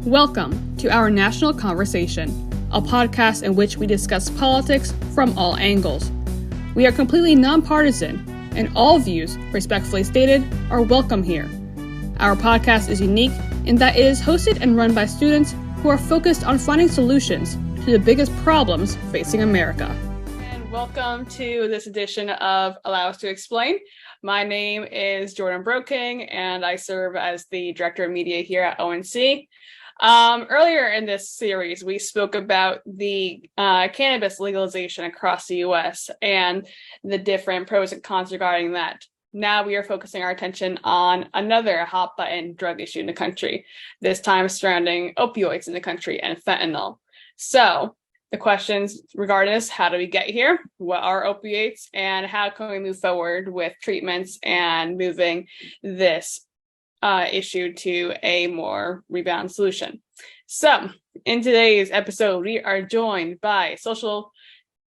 Welcome to our National Conversation, a podcast in which we discuss politics from all angles. We are completely nonpartisan, and all views, respectfully stated, are welcome here. Our podcast is unique in that it is hosted and run by students who are focused on finding solutions to the biggest problems facing America. And welcome to this edition of Allow Us to Explain. My name is Jordan Broking, and I serve as the Director of Media here at ONC. Earlier in this series, we spoke about the cannabis legalization across the U.S. and the different pros and cons regarding that. Now we are focusing our attention on another hot-button drug issue in the country, this time surrounding opioids in the country and fentanyl. So the questions regarding this: how do we get here? What are opiates? And how can we move forward with treatments and moving this issue to a more rebound solution? So in today's episode, we are joined by social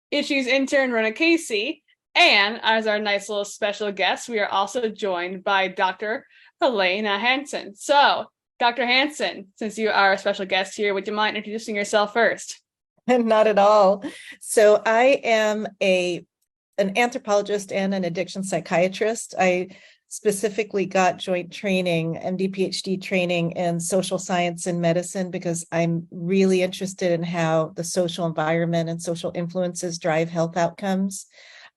issues intern Ronan C. And as our nice little special guest, we are also joined by Dr. Helena Hansen. So, Dr. Hansen, since you are a special guest here, would you mind introducing yourself first? Not at all. So I am an anthropologist and an addiction psychiatrist. I specifically got joint training, MD, PhD training in social science and medicine because I'm really interested in how the social environment and social influences drive health outcomes.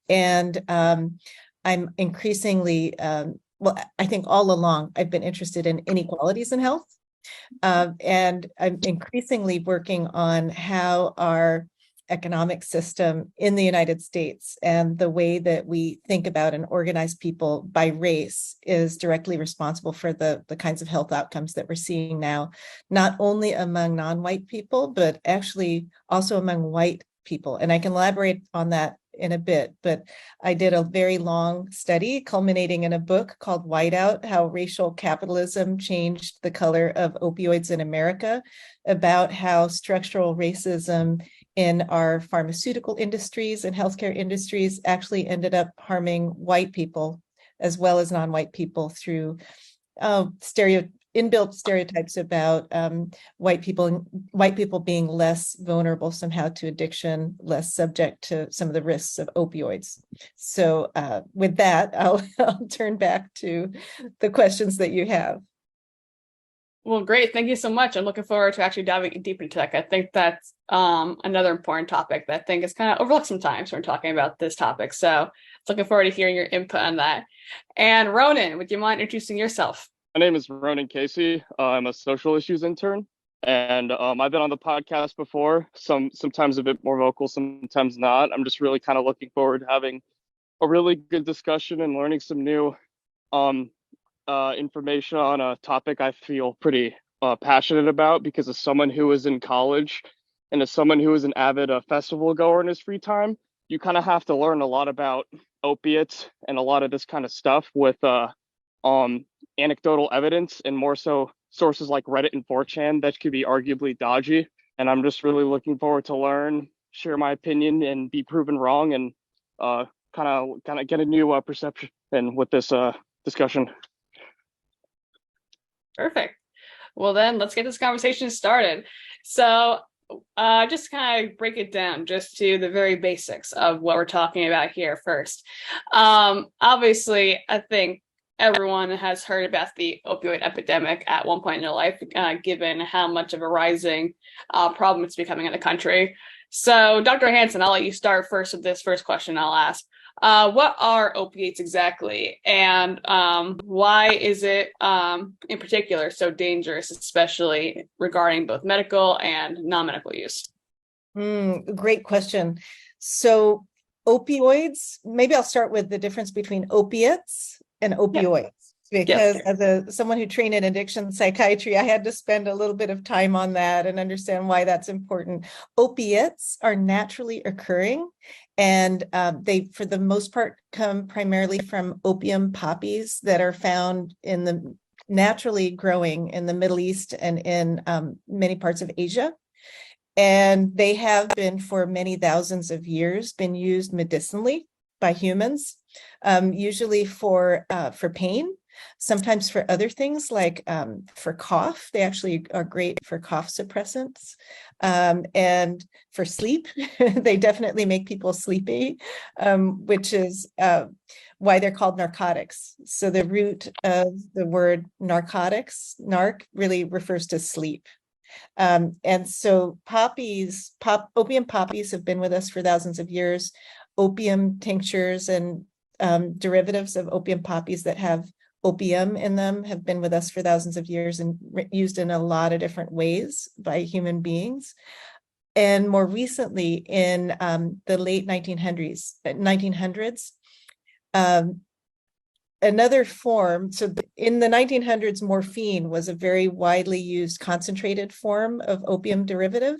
And I'm increasingly, I think all along, I've been interested in inequalities in health. And I'm increasingly working on how our economic system in the United States and the way that we think about and organize people by race is directly responsible for the kinds of health outcomes that we're seeing now, not only among non-white people, but actually also among white people. And I can elaborate on that in a bit, but I did a very long study culminating in a book called Whiteout: How Racial Capitalism Changed the Color of Opioids in America, about how structural racism in our pharmaceutical industries and healthcare industries actually ended up harming white people as well as non-white people through inbuilt stereotypes about white people being less vulnerable somehow to addiction, less subject to some of the risks of opioids. So with that, I'll turn back to the questions that you have. Well, great. Thank you so much. I'm looking forward to actually diving deep into that. I think that's another important topic that I think is kind of overlooked sometimes when we're talking about this topic. So looking forward to hearing your input on that. And Ronan, would you mind introducing yourself? My name is Ronan C. I'm a social issues intern, and I've been on the podcast before, sometimes a bit more vocal, sometimes not. I'm just really kind of looking forward to having a really good discussion and learning some new information on a topic I feel pretty passionate about, because as someone who is in college and as someone who is an avid festival goer in his free time, you kind of have to learn a lot about opiates and a lot of this kind of stuff with anecdotal evidence, and more so sources like Reddit and 4chan that could be arguably dodgy. And I'm just really looking forward to learn, share my opinion, and be proven wrong, and kind of get a new perception with this discussion. Perfect. Well, then let's get this conversation started. So just kind of break it down just to the very basics of what we're talking about here first. Obviously, I think everyone has heard about the opioid epidemic at one point in their life, given how much of a rising problem it's becoming in the country. So, Dr. Hansen, I'll let you start first with this first question I'll ask. What are opiates exactly, and why is it in particular so dangerous, especially regarding both medical and non-medical use? Great question. So opioids, maybe I'll start with the difference between opiates and opioids, because as someone who trained in addiction psychiatry, I had to spend a little bit of time on that and understand why that's important. Opiates are naturally occurring, and they, for the most part, come primarily from opium poppies that are found in the naturally growing in the Middle East and in many parts of Asia. And they have been for many thousands of years been used medicinally by humans, usually for pain, Sometimes for other things like for cough, they actually are great for cough suppressants. And for sleep, they definitely make people sleepy, which is why they're called narcotics. So the root of the word narcotics, narc, really refers to sleep. And so opium poppies have been with us for thousands of years. Opium tinctures and derivatives of opium poppies that have opium in them have been with us for thousands of years and used in a lot of different ways by human beings. And more recently, in the late 1900s, another form, so in the 1900s, morphine was a very widely used concentrated form of opium derivative,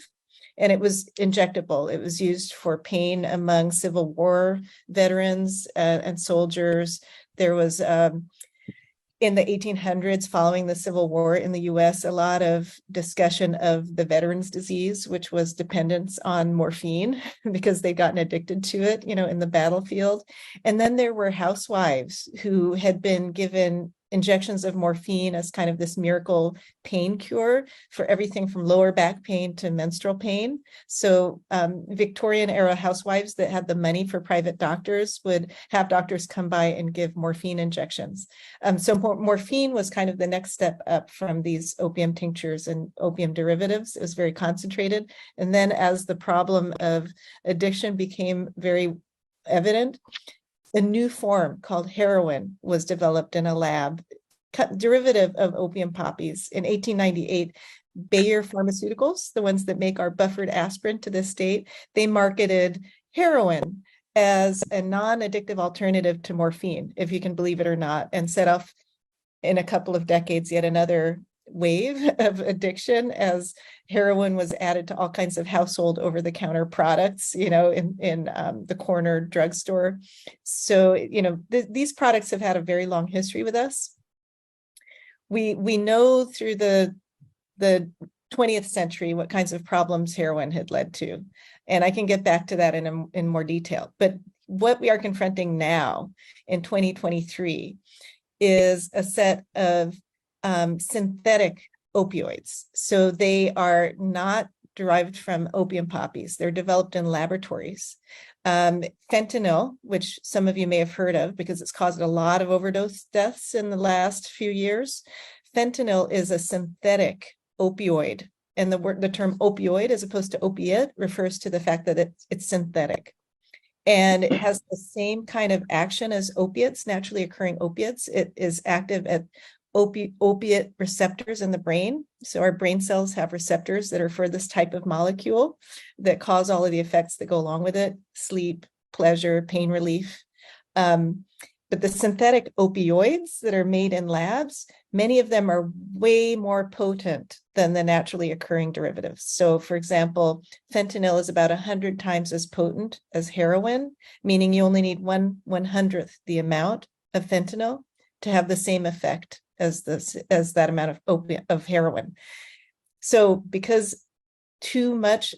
and it was injectable. It was used for pain among Civil War veterans and soldiers. There was, in the 1800s, following the Civil War in the US, a lot of discussion of the veterans' disease, which was dependence on morphine because they'd gotten addicted to it, in the battlefield. And then there were housewives who had been given injections of morphine as kind of this miracle pain cure for everything from lower back pain to menstrual pain. So Victorian era housewives that had the money for private doctors would have doctors come by and give morphine injections. So morphine was kind of the next step up from these opium tinctures and opium derivatives. It was very concentrated. And then as the problem of addiction became very evident, a new form called heroin was developed in a lab, derivative of opium poppies. In 1898, Bayer Pharmaceuticals, the ones that make our buffered aspirin to this date, they marketed heroin as a non-addictive alternative to morphine, if you can believe it or not, and set off in a couple of decades yet another wave of addiction as heroin was added to all kinds of household over-the-counter products, in the corner drugstore. So, these products have had a very long history with us. We know through the 20th century what kinds of problems heroin had led to, and I can get back to that in more detail. But what we are confronting now in 2023 is a set of synthetic opioids. So they are not derived from opium poppies. They're developed in laboratories. Fentanyl, which some of you may have heard of because it's caused a lot of overdose deaths in the last few years. Fentanyl is a synthetic opioid. And the term opioid, as opposed to opiate, refers to the fact that it's synthetic. And it has the same kind of action as opiates, naturally occurring opiates. It is active at opiate receptors in the brain. So our brain cells have receptors that are for this type of molecule that cause all of the effects that go along with it: sleep, pleasure, pain relief. But the synthetic opioids that are made in labs, many of them are way more potent than the naturally occurring derivatives. So for example, fentanyl is about 100 times as potent as heroin, meaning you only need 1/100th the amount of fentanyl to have the same effect as that amount of heroin. So because too much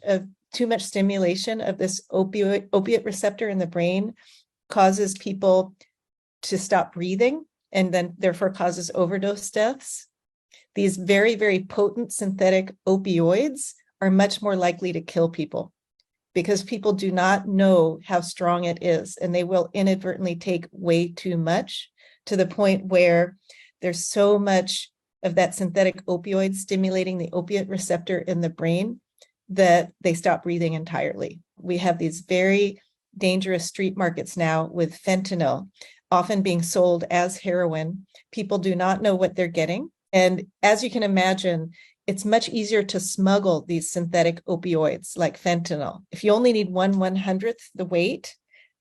stimulation of this opiate receptor in the brain causes people to stop breathing and then therefore causes overdose deaths, these very, very potent synthetic opioids are much more likely to kill people because people do not know how strong it is, and they will inadvertently take way too much to the point where there's so much of that synthetic opioid stimulating the opiate receptor in the brain that they stop breathing entirely. We have these very dangerous street markets now with fentanyl, often being sold as heroin. People do not know what they're getting. And as you can imagine, it's much easier to smuggle these synthetic opioids like fentanyl. If you only need 1/100th the weight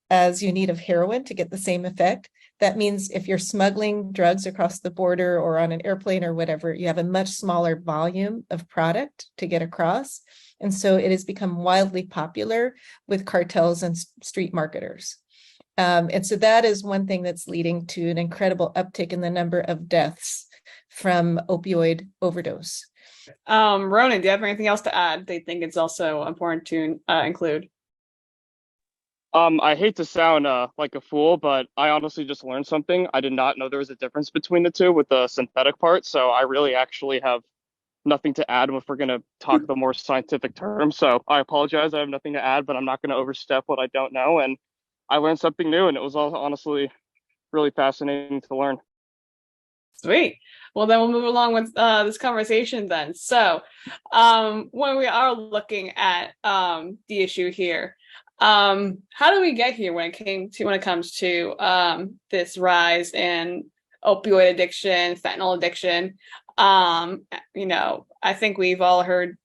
as you need of heroin to get the same effect, that means if you're smuggling drugs across the border or on an airplane or whatever, you have a much smaller volume of product to get across. And so it has become wildly popular with cartels and street marketers. And so that is one thing that's leading to an incredible uptick in the number of deaths from opioid overdose. Ronan, do you have anything else to add? They think it's also important to include. I hate to sound like a fool, but I honestly just learned something. I did not know there was a difference between the two with the synthetic part, so I really actually have nothing to add if we're going to talk the more scientific terms. So I apologize. I have nothing to add, but I'm not going to overstep what I don't know. And I learned something new, and it was all honestly really fascinating to learn. Sweet. Well, then we'll move along with this conversation then. So, when we are looking at the issue here, how do we get here when it comes to this rise in opioid addiction, fentanyl addiction? I think we've all heard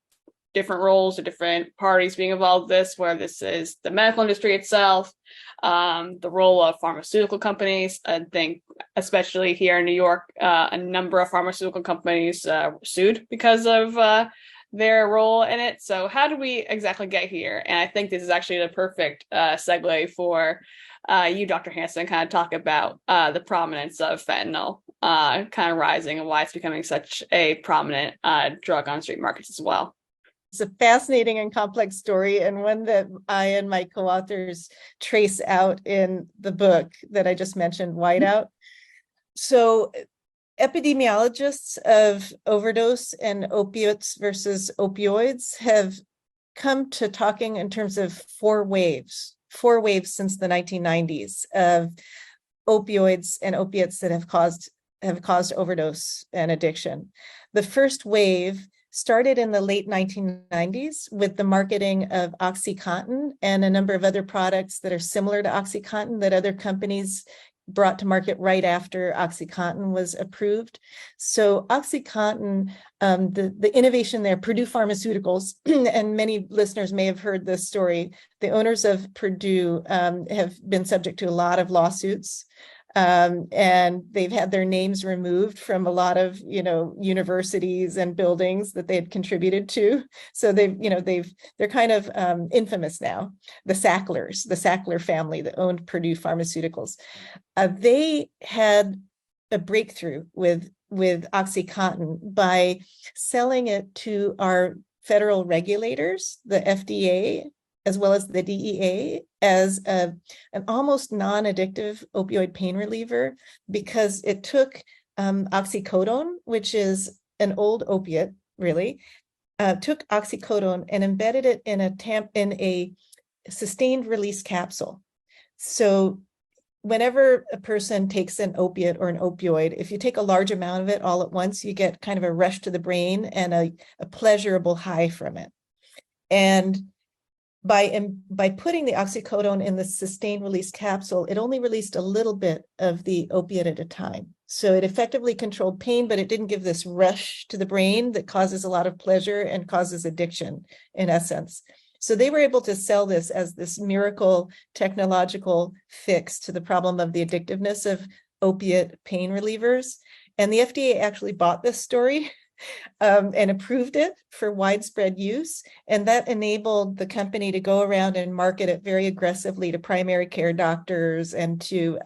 different roles or different parties being involved in this, where this is the medical industry itself, the role of pharmaceutical companies. I think, especially here in New York, a number of pharmaceutical companies sued because of their role in it. So how do we exactly get here? And I think this is actually the perfect segue for you, Dr. Hansen, kind of talk about the prominence of fentanyl kind of rising and why it's becoming such a prominent drug on street markets as well. It's a fascinating and complex story, and one that I and my co-authors trace out in the book that I just mentioned, Whiteout. So epidemiologists of overdose and opiates versus opioids have come to talking in terms of four waves since the 1990s of opioids and opiates that have caused overdose and addiction. The first wave started in the late 1990s with the marketing of OxyContin and a number of other products that are similar to OxyContin that other companies brought to market right after OxyContin was approved. So OxyContin, the innovation there, Purdue Pharmaceuticals, and many listeners may have heard this story. The owners of Purdue have been subject to a lot of lawsuits. And they've had their names removed from a lot of, universities and buildings that they had contributed to. So they're kind of infamous now. The Sackler family that owned Purdue Pharmaceuticals, they had a breakthrough with OxyContin by selling it to our federal regulators, the FDA, as well as the DEA, as an almost non-addictive opioid pain reliever, because it took oxycodone, which is an old opiate, really, took oxycodone and embedded it in a sustained release capsule. So whenever a person takes an opiate or an opioid, if you take a large amount of it all at once, you get kind of a rush to the brain and a pleasurable high from it. And by putting the oxycodone in the sustained release capsule, it only released a little bit of the opiate at a time. So it effectively controlled pain, but it didn't give this rush to the brain that causes a lot of pleasure and causes addiction, in essence. So they were able to sell this as this miracle technological fix to the problem of the addictiveness of opiate pain relievers. And the FDA actually bought this story and approved it for widespread use. And that enabled the company to go around and market it very aggressively to primary care doctors and to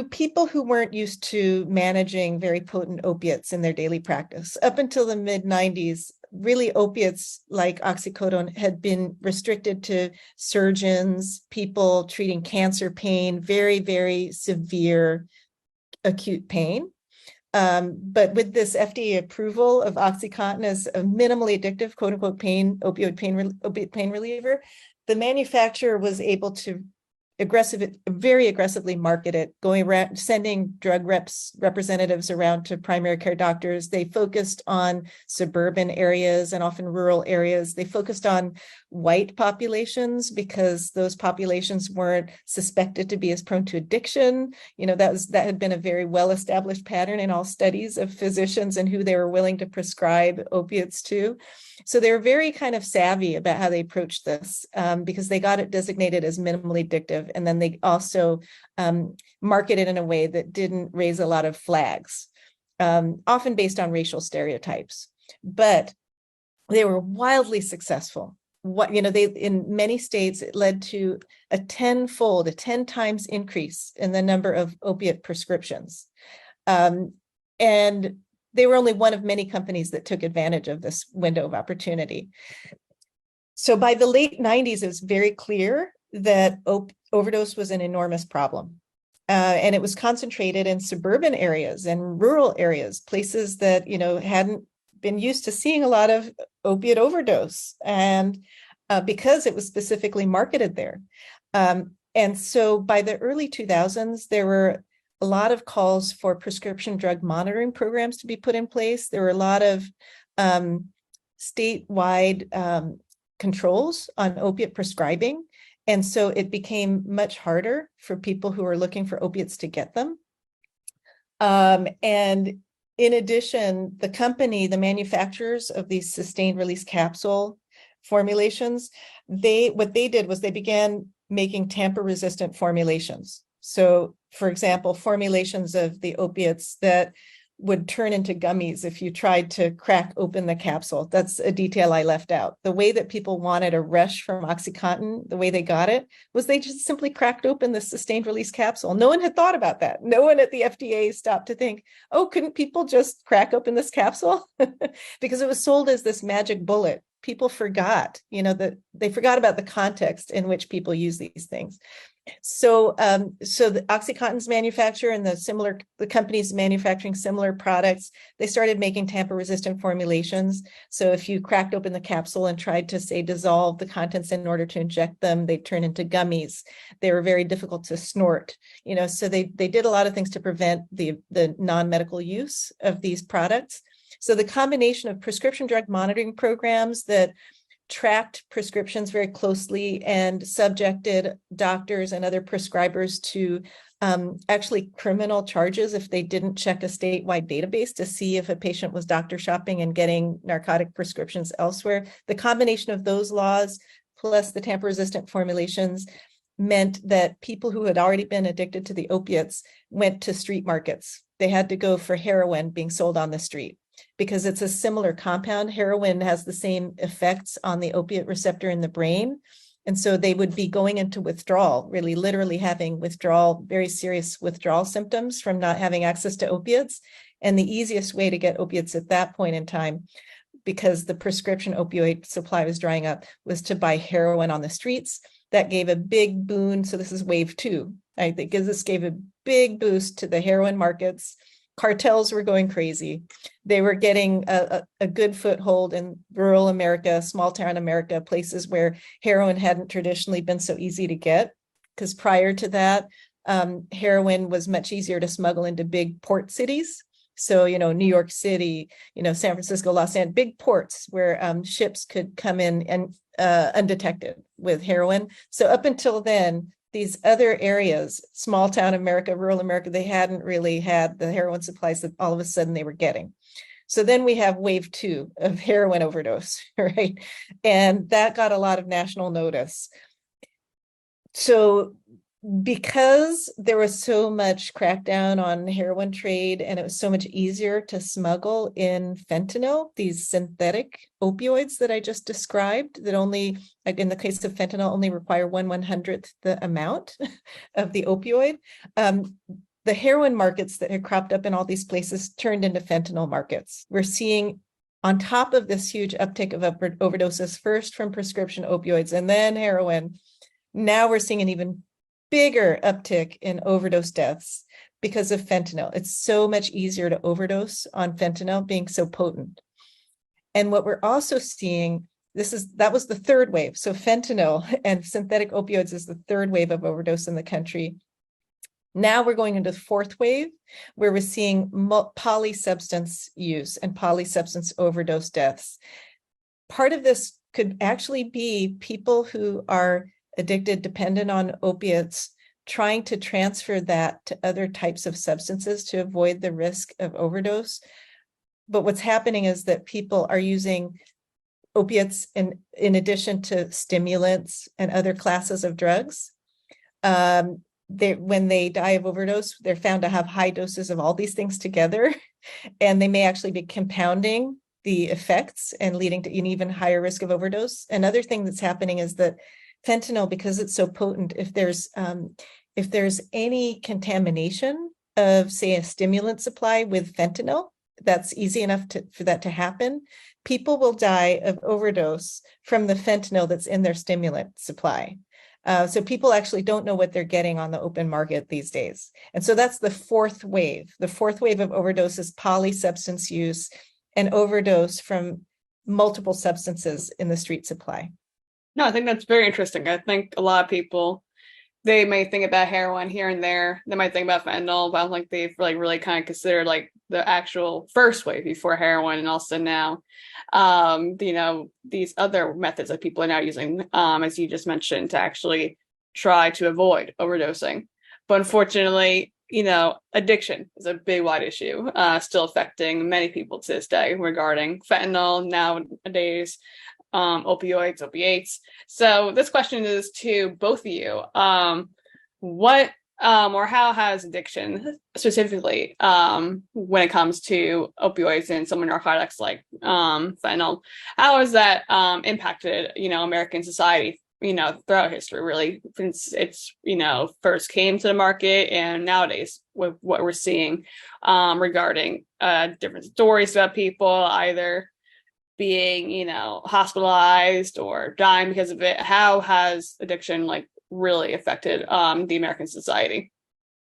people who weren't used to managing very potent opiates in their daily practice. Up until the mid-90s, really opiates like oxycodone had been restricted to surgeons, people treating cancer pain, very, very severe acute pain. But with this FDA approval of OxyContin as a minimally addictive, quote unquote, opiate pain reliever, the manufacturer was able to very aggressively market it, going around, sending drug representatives around to primary care doctors. They focused on suburban areas and often rural areas. They focused on white populations because those populations weren't suspected to be as prone to addiction. That had been a very well-established pattern in all studies of physicians and who they were willing to prescribe opiates to. So they were very kind of savvy about how they approached this because they got it designated as minimally addictive. And then they also marketed in a way that didn't raise a lot of flags, often based on racial stereotypes. But they were wildly successful. In many states, it led to a 10 times increase in the number of opiate prescriptions. And they were only one of many companies that took advantage of this window of opportunity. So by the late 90s, it was very clear that overdose was an enormous problem. And it was concentrated in suburban areas and rural areas, places that, hadn't been used to seeing a lot of opiate overdose, and because it was specifically marketed there. And so by the early 2000s, there were a lot of calls for prescription drug monitoring programs to be put in place. There were a lot of statewide controls on opiate prescribing. And so it became much harder for people who are looking for opiates to get them. And in addition, the manufacturers of these sustained release capsule formulations, what they did was they began making tamper-resistant formulations. So, for example, formulations of the opiates that would turn into gummies if you tried to crack open the capsule. That's a detail I left out. The way that people wanted a rush from OxyContin, the way they got it, was they just simply cracked open the sustained release capsule. No one had thought about that. No one at the FDA stopped to think, oh, couldn't people just crack open this capsule? Because it was sold as this magic bullet. People forgot, that they forgot about the context in which people use these things. So the OxyContin's manufacturer and the companies manufacturing similar products, they started making tamper-resistant formulations. So if you cracked open the capsule and tried to, say, dissolve the contents in order to inject them, they'd turn into gummies. They were very difficult to snort. So they did a lot of things to prevent the non-medical use of these products. So the combination of prescription drug monitoring programs that tracked prescriptions very closely and subjected doctors and other prescribers to actually criminal charges if they didn't check a statewide database to see if a patient was doctor shopping and getting narcotic prescriptions elsewhere. The combination of those laws plus the tamper-resistant formulations meant that people who had already been addicted to the opiates went to street markets. They had to go for heroin being sold on the street, because it's a similar compound. Heroin has the same effects on the opiate receptor in the brain. And so they would be going into withdrawal, really literally having withdrawal, very serious withdrawal symptoms from not having access to opiates. And the easiest way to get opiates at that point in time, because the prescription opioid supply was drying up, was to buy heroin on the streets. That gave a big boon. So this is wave 2. I think this gave a big boost to the heroin markets. Cartels were going crazy. They were getting a good foothold in rural America, small town America, places where heroin hadn't traditionally been so easy to get. Because prior to that, heroin was much easier to smuggle into big port cities. So, New York City, San Francisco, Los Angeles, big ports where ships could come in and undetected with heroin. So up until then, these other areas, small town America, rural America, they hadn't really had the heroin supplies that all of a sudden they were getting. So then we have wave 2 of heroin overdose, right? And that got a lot of national notice. So because there was so much crackdown on heroin trade and it was so much easier to smuggle in fentanyl, these synthetic opioids that I just described, that only, like in the case of fentanyl, only require 1/100th the amount of the opioid. The heroin markets that had cropped up in all these places turned into fentanyl markets. We're seeing, on top of this huge uptick of overdoses, first from prescription opioids and then heroin, now we're seeing an even bigger uptick in overdose deaths because of fentanyl. It's so much easier to overdose on fentanyl being so potent. And what we're also seeing, that was the third wave. So fentanyl and synthetic opioids is the third wave of overdose in the country. Now we're going into the fourth wave, where we're seeing polysubstance use and polysubstance overdose deaths. Part of this could actually be people who are addicted, dependent on opiates, trying to transfer that to other types of substances to avoid the risk of overdose. But what's happening is that people are using opiates in addition to stimulants and other classes of drugs. When they die of overdose, they're found to have high doses of all these things together, and they may actually be compounding the effects and leading to an even higher risk of overdose. Another thing that's happening is that fentanyl, because it's so potent, if there's any contamination of, say, a stimulant supply with fentanyl, that's easy enough for that to happen, people will die of overdose from the fentanyl that's in their stimulant supply. So people actually don't know what they're getting on the open market these days. And so that's the fourth wave. The fourth wave of overdose is polysubstance use and overdose from multiple substances in the street supply. No, I think that's very interesting. I think a lot of people, they may think about heroin here and there. They might think about fentanyl, but I don't think they've really kind of considered like the actual first wave before heroin, and also now, these other methods that people are now using, as you just mentioned, to actually try to avoid overdosing. But unfortunately, addiction is a big, wide issue, still affecting many people to this day regarding fentanyl nowadays, opioids, opiates. So this question is to both of you. What or how has addiction specifically, when it comes to opioids and some narcotics like fentanyl, how has that impacted, American society, throughout history, really, since it's, first came to the market, and nowadays with what we're seeing regarding different stories about people either being, hospitalized or dying because of it? How has addiction really affected the American society?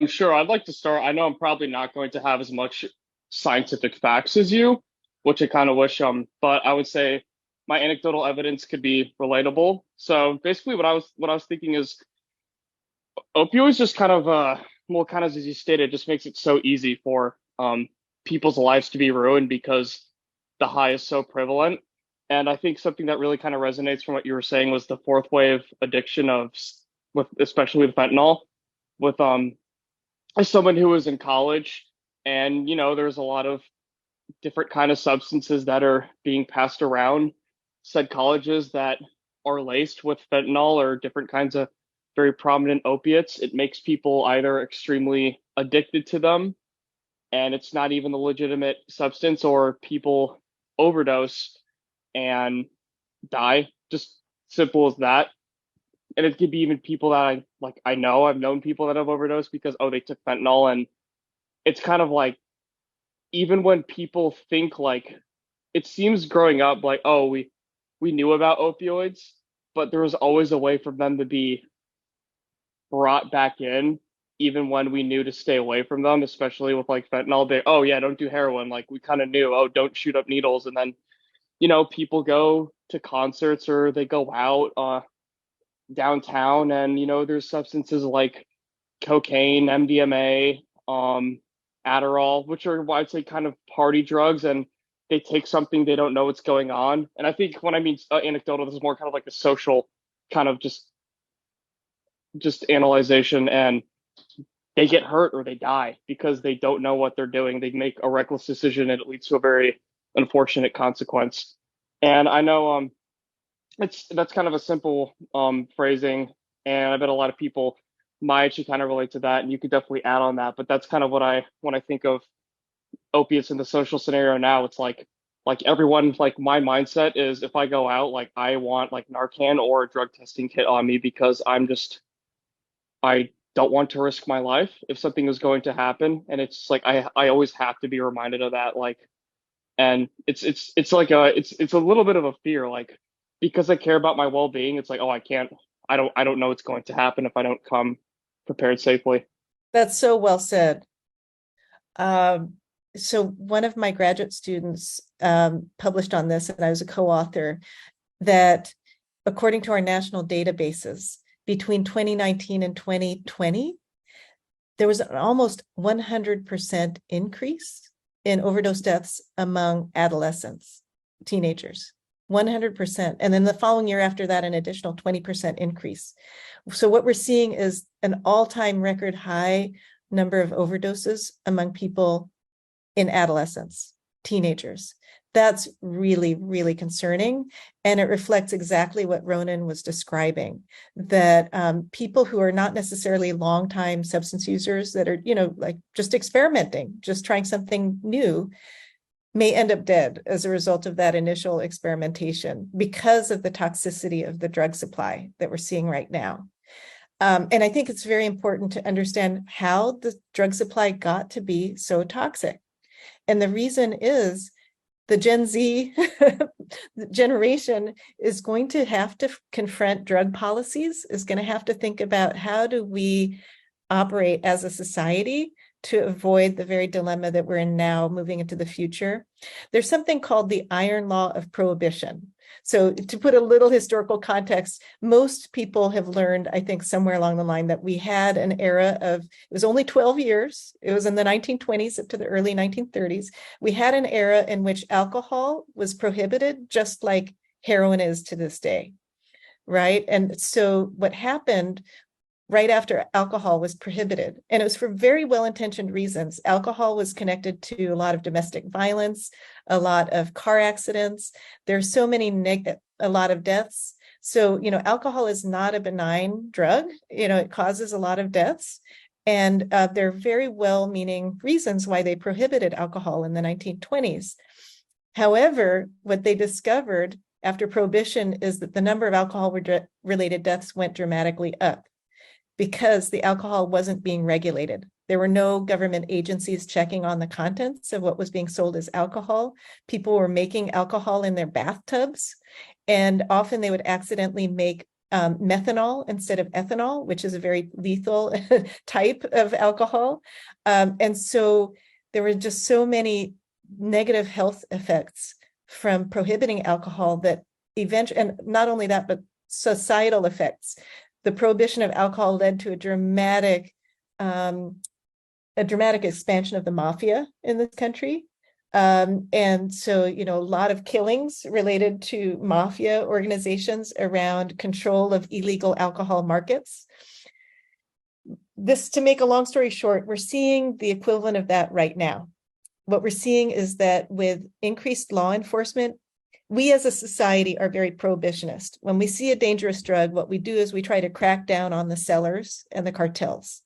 Sure, I'd like to start. I know I'm probably not going to have as much scientific facts as you, which I kind of wish, but I would say my anecdotal evidence could be relatable. So basically what I was thinking is opioids just kind of kind of as you stated, just makes it so easy for people's lives to be ruined because the high is so prevalent. And I think something that really kind of resonates from what you were saying was the fourth wave addiction especially with fentanyl. With as someone who was in college, and there's a lot of different kind of substances that are being passed around said colleges that are laced with fentanyl or different kinds of very prominent opiates. It makes people either extremely addicted to them, and it's not even a legitimate substance, or people overdose and die. Just simple as that. And it could be even people that I've known people that have overdosed because they took fentanyl. And it's kind of like, even when people think it seems growing up we knew about opioids, but there was always a way for them to be brought back in, even when we knew to stay away from them, especially with fentanyl. Don't do heroin. We kind of knew, don't shoot up needles. And then, people go to concerts or they go out downtown, and, there's substances like cocaine, MDMA, Adderall, which are, I'd say, kind of party drugs, and they take something, they don't know what's going on. And I think when I mean anecdotal, this is more kind of like a social kind of just analyzation, and they get hurt or they die because they don't know what they're doing. They make a reckless decision, and it leads to a very unfortunate consequence. And I know that's kind of a simple phrasing, and I bet a lot of people might actually kind of relate to that, and you could definitely add on that. But that's kind of when I think of opiates in the social scenario now. It's like everyone, my mindset is, if I go out, I want Narcan or a drug testing kit on me, because I don't want to risk my life if something is going to happen. And it's I always have to be reminded of that. And it's a little bit of a fear, because I care about my well-being. It's I don't know what's going to happen if I don't come prepared safely. That's so well said. So one of my graduate students published on this, and I was a co-author, that according to our national databases, between 2019 and 2020, there was an almost 100% increase in overdose deaths among adolescents, teenagers. 100%. And then the following year after that, an additional 20% increase. So what we're seeing is an all-time record high number of overdoses among people in adolescence, teenagers. That's really, really concerning. And it reflects exactly what Ronan was describing, that people who are not necessarily longtime substance users that are, just experimenting, just trying something new, may end up dead as a result of that initial experimentation because of the toxicity of the drug supply that we're seeing right now. And I think it's very important to understand how the drug supply got to be so toxic. And the reason is the Gen Z generation is going to have to confront drug policies, is going to have to think about how do we operate as a society to avoid the very dilemma that we're in now moving into the future. There's something called the iron law of prohibition. So to put a little historical context, most people have learned, I think, somewhere along the line that we had an era of, it was only 12 years. It was in the 1920s up to the early 1930s. We had an era in which alcohol was prohibited, just like heroin is to this day, right? And so what happened right after alcohol was prohibited, and it was for very well-intentioned reasons. Alcohol was connected to a lot of domestic violence, a lot of car accidents. There's so many a lot of deaths. So, alcohol is not a benign drug. It causes a lot of deaths. And there are very well-meaning reasons why they prohibited alcohol in the 1920s. However, what they discovered after prohibition is that the number of alcohol-related deaths went dramatically up, because the alcohol wasn't being regulated. There were no government agencies checking on the contents of what was being sold as alcohol. People were making alcohol in their bathtubs, and often they would accidentally make methanol instead of ethanol, which is a very lethal type of alcohol. And so there were just so many negative health effects from prohibiting alcohol that eventually, and not only that, but societal effects. The prohibition of alcohol led to a dramatic expansion of the mafia in this country. And so, a lot of killings related to mafia organizations around control of illegal alcohol markets. This, to make a long story short, we're seeing the equivalent of that right now. What we're seeing is that with increased law enforcement, we as a society are very prohibitionist. When we see a dangerous drug, what we do is we try to crack down on the sellers and the cartels.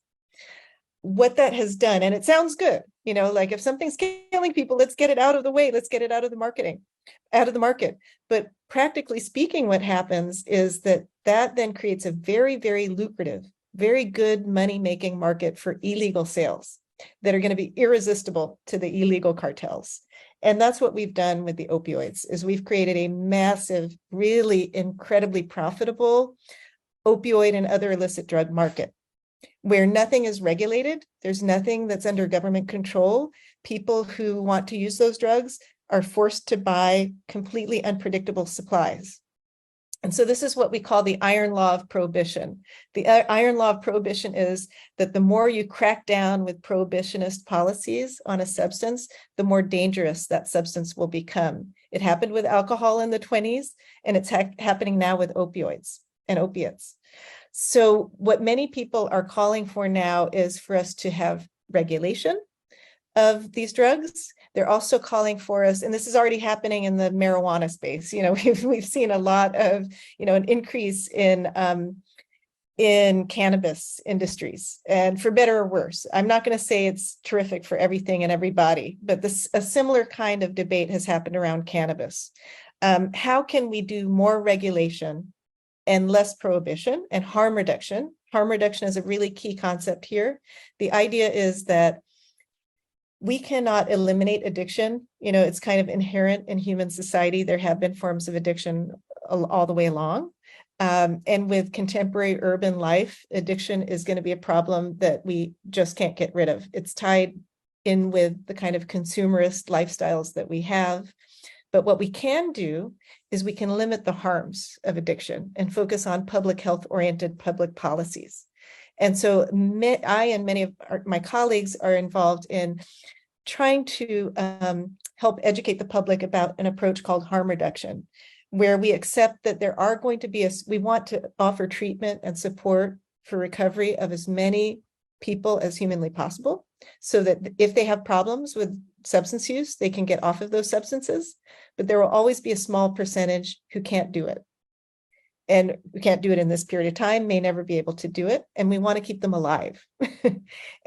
What that has done, and it sounds good, like if something's killing people, let's get it out of the way, let's get it out of the market. But practically speaking, what happens is that then creates a very, very lucrative, very good money-making market for illegal sales that are going to be irresistible to the illegal cartels. And that's what we've done with the opioids, is we've created a massive, really incredibly profitable opioid and other illicit drug market where nothing is regulated. There's nothing that's under government control. People who want to use those drugs are forced to buy completely unpredictable supplies. And so this is what we call the iron law of prohibition. The iron law of prohibition is that the more you crack down with prohibitionist policies on a substance, the more dangerous that substance will become. It happened with alcohol in the 1920s, and it's happening now with opioids and opiates. So what many people are calling for now is for us to have regulation of these drugs. They're also calling for us, and this is already happening in the marijuana space. We've seen a lot of, an increase in cannabis industries, and for better or worse. I'm not going to say it's terrific for everything and everybody, but a similar kind of debate has happened around cannabis. How can we do more regulation and less prohibition and harm reduction? Harm reduction is a really key concept here. The idea is that we cannot eliminate addiction. It's kind of inherent in human society. There have been forms of addiction all the way along. And with contemporary urban life, addiction is going to be a problem that we just can't get rid of. It's tied in with the kind of consumerist lifestyles that we have. But what we can do is we can limit the harms of addiction and focus on public health-oriented public policies. And so I and many of my colleagues are involved in trying to help educate the public about an approach called harm reduction, where we accept that there are going to be we want to offer treatment and support for recovery of as many people as humanly possible, so that if they have problems with substance use, they can get off of those substances, but there will always be a small percentage who can't do it. And we can't do it in this period of time, may never be able to do it, and we want to keep them alive.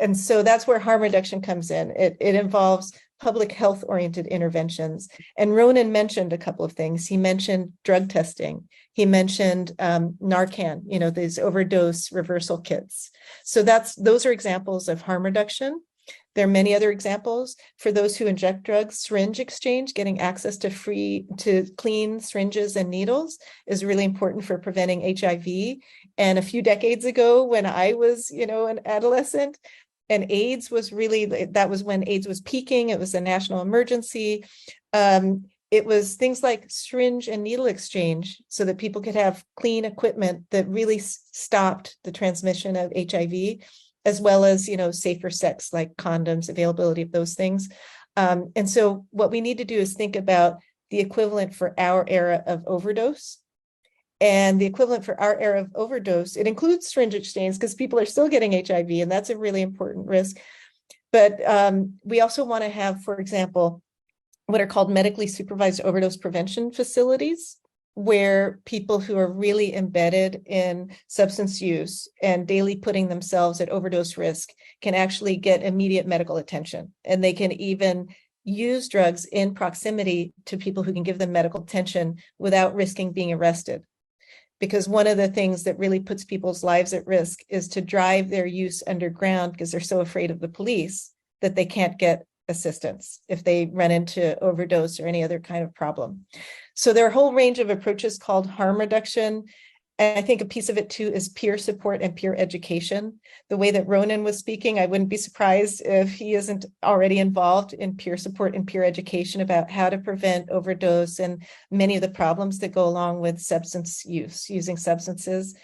And so that's where harm reduction comes in. It involves public health-oriented interventions. And Ronan mentioned a couple of things. He mentioned drug testing. He mentioned Narcan, these overdose reversal kits. So those are examples of harm reduction. There are many other examples. For those who inject drugs, syringe exchange, getting access to clean syringes and needles is really important for preventing HIV. And a few decades ago, when I was, an adolescent, and AIDS was really, that was when AIDS was peaking. It was a national emergency. It was things like syringe and needle exchange so that people could have clean equipment that really stopped the transmission of HIV, as well as, safer sex like condoms, availability of those things. And so what we need to do is think about the equivalent for our era of overdose. And the equivalent for our era of overdose, it includes syringe exchange because people are still getting HIV, and that's a really important risk. But we also want to have, for example, what are called medically supervised overdose prevention facilities, where people who are really embedded in substance use and daily putting themselves at overdose risk can actually get immediate medical attention. And they can even use drugs in proximity to people who can give them medical attention without risking being arrested. Because one of the things that really puts people's lives at risk is to drive their use underground because they're so afraid of the police that they can't get assistance if they run into overdose or any other kind of problem. So there are a whole range of approaches called harm reduction. And I think a piece of it too is peer support and peer education. The way that Ronan was speaking, I wouldn't be surprised if he isn't already involved in peer support and peer education about how to prevent overdose and many of the problems that go along with substance use, using substances.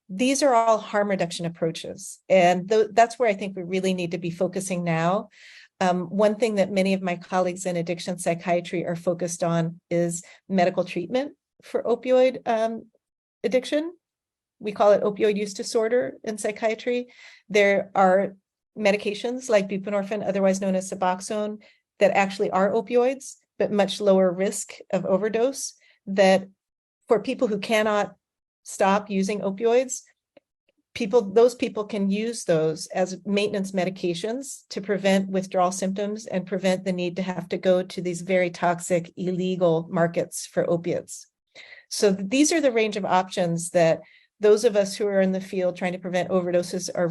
These are all harm reduction approaches. And that's where I think we really need to be focusing now. One thing that many of my colleagues in addiction psychiatry are focused on is medical treatment for opioid addiction. We call it opioid use disorder in psychiatry. There are medications like buprenorphine, otherwise known as Suboxone, that actually are opioids, but much lower risk of overdose, that for people who cannot stop using opioids, those people can use those as maintenance medications to prevent withdrawal symptoms and prevent the need to have to go to these very toxic, illegal markets for opiates. So these are the range of options that those of us who are in the field trying to prevent overdoses are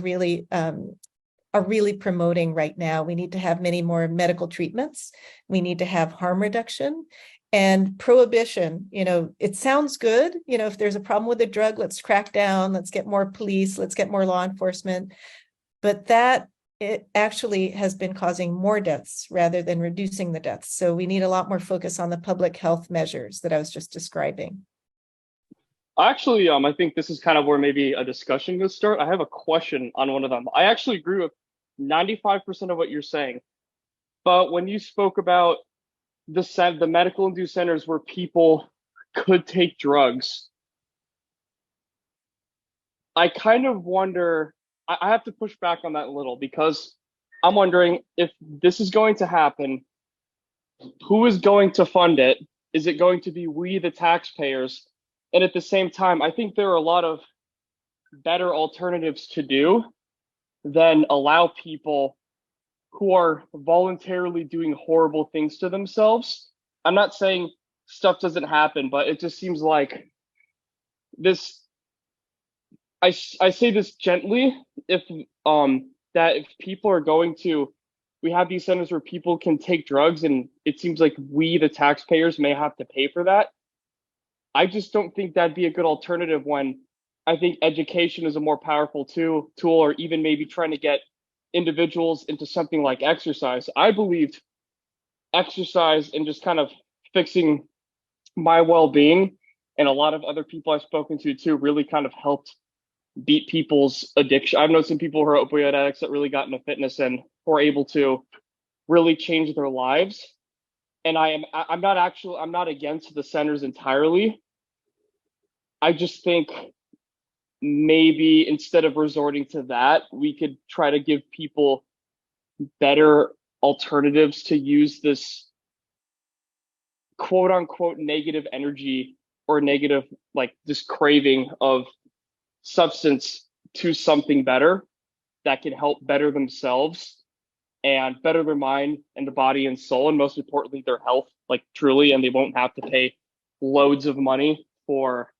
really promoting right now. We need to have many more medical treatments. We need to have harm reduction and prohibition. It sounds good. If there's a problem with a drug, let's crack down, let's get more police, let's get more law enforcement. But it actually has been causing more deaths rather than reducing the deaths. So we need a lot more focus on the public health measures that I was just describing. Actually, I think this is kind of where maybe a discussion could start. I have a question on one of them. I actually agree with 95% of what you're saying. But when you spoke about the medical induced centers where people could take drugs, I kind of wonder, I have to push back on that a little because I'm wondering if this is going to happen, who is going to fund it? Is it going to be we, the taxpayers? And at the same time, I think there are a lot of better alternatives to do than allow people who are voluntarily doing horrible things to themselves. I'm not saying stuff doesn't happen, but it just seems like this, I say this gently, if people are going to, we have these centers where people can take drugs and it seems like we, the taxpayers, may have to pay for that. I just don't think that'd be a good alternative when I think education is a more powerful tool, or even maybe trying to get individuals into something like exercise. I believed exercise and just kind of fixing my well-being, and a lot of other people I've spoken to too, really kind of helped beat people's addiction. I've known some people who are opioid addicts that really got into fitness and were able to really change their lives. And I'm not against the centers entirely. I just think maybe instead of resorting to that, we could try to give people better alternatives to use this quote unquote negative energy or negative, like this craving of substance to something better that can help better themselves and better their mind and the body and soul, and most importantly, their health, like truly, and they won't have to pay loads of money for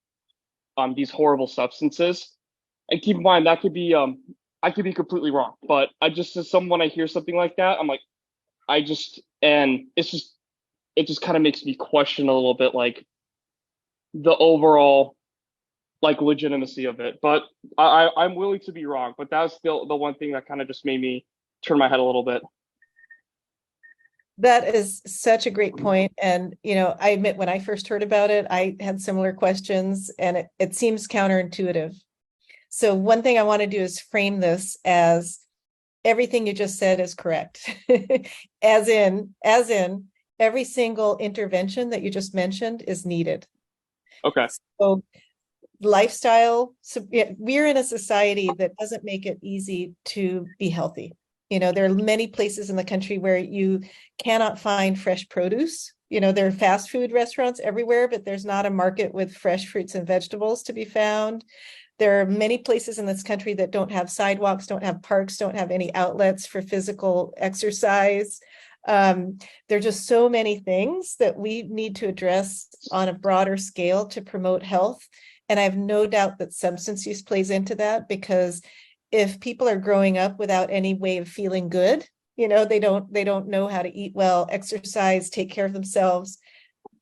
these horrible substances. And keep in mind, that could be I could be completely wrong, but I just, as someone, I hear something like that, I'm like, and it just kind of makes me question a little bit, like the overall like legitimacy of it. But I'm willing to be wrong. But that's still the one thing that kind of just made me turn my head a little bit. That is such a great point. And, I admit when I first heard about it, I had similar questions, and it seems counterintuitive. So one thing I want to do is frame this as everything you just said is correct. as in every single intervention that you just mentioned is needed. Okay. So lifestyle, so we're in a society that doesn't make it easy to be healthy. There are many places in the country where you cannot find fresh produce. There are fast food restaurants everywhere, but there's not a market with fresh fruits and vegetables to be found. There are many places in this country that don't have sidewalks, don't have parks, don't have any outlets for physical exercise. There are just so many things that we need to address on a broader scale to promote health. And I have no doubt that substance use plays into that, because if people are growing up without any way of feeling good, they don't know how to eat well, exercise, take care of themselves.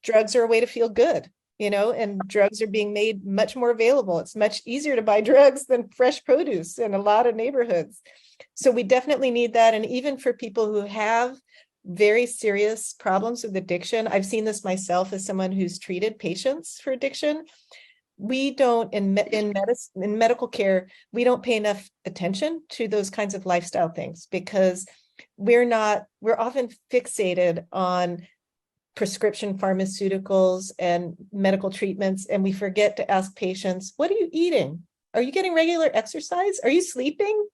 Drugs are a way to feel good, and drugs are being made much more available. It's much easier to buy drugs than fresh produce in a lot of neighborhoods. So we definitely need that. And even for people who have very serious problems with addiction, I've seen this myself as someone who's treated patients for addiction. We don't, in medicine, in medical care, we don't pay enough attention to those kinds of lifestyle things, because we're often fixated on prescription pharmaceuticals and medical treatments, and we forget to ask patients, what are you eating? Are you getting regular exercise? Are you sleeping?